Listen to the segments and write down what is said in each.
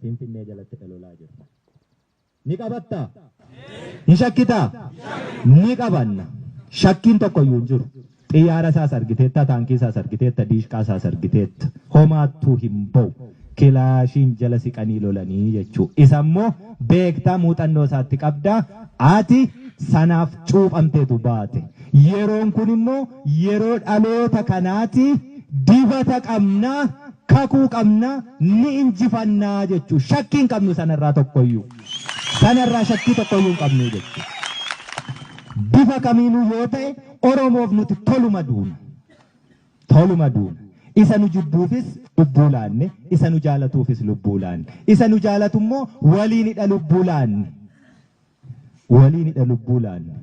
Finfinnee jalatti dhalolaa jirra. Ni qabattaa? Ni shakkitaa? Ni qabanna. Shakkiin tokko iyyuu hin jiru. Xiyyaara isaas argiteetta, taankii isaas argiteetta, diishqaa isaas argiteetta. Homaattuu hin ba'u. Kilaashiin jala siqanii lolanii jechuudha. Isa immoo beektaa muuxannoo isaatti qabdaa. Ati sanaaf cuuphamteetu baate. Yeroon kun immoo yeroo dhaloota kanaati. Dibata qabnaa, kakuu qabnaa, ni injifannaa jechuudha. Shakkiin qabnu sanarraa tokkoyyuu. Sanarraa shakkii tokkoyyuu hin qabnu jechuudha. Bifa kamiinuu yoo ta'e Oromoof nuti toluma duuna. Toluma duuna. Isa nu jibbuufis lubbuu laanne, isa nu jaalatuufis lubbuu laanne. Isa nu jaalatu immoo waliinidha lubbuu laanne. Waliinidha lubbuu laanne.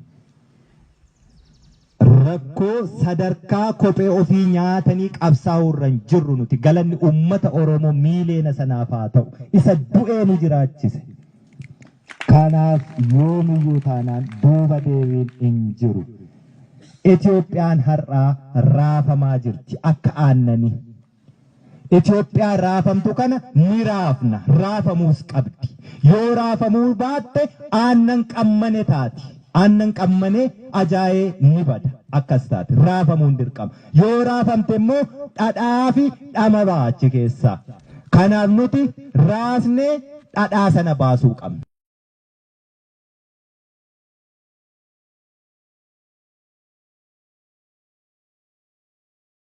Rakkoo sadarkaa kophee ofii nyaatanii qabsaa'uu irra hin jirru nuti. Galanni uummata Oromoo miileena sanaaf haa ta'u. Isa du'ee nu jiraachise. Kanaaf yoomiyyuu taanaan duuba deebiin hin jiru. Itoophiyaan har'aa raafamaa jirti akka aannanii. Itoophiyaan raafamtu kana ni raafna. Raafamuus qabdi. Yoo raafamuu baatte aannan qammane taati. Aannan qammanee ajaa'ee ni bada. Akkas taate raafamuun dirqama. Yoo raafamte immoo dhadhaa fi dhama baachi keessaa. Kanaaf nuti raasnee dhadhaa sana baasuu qabna.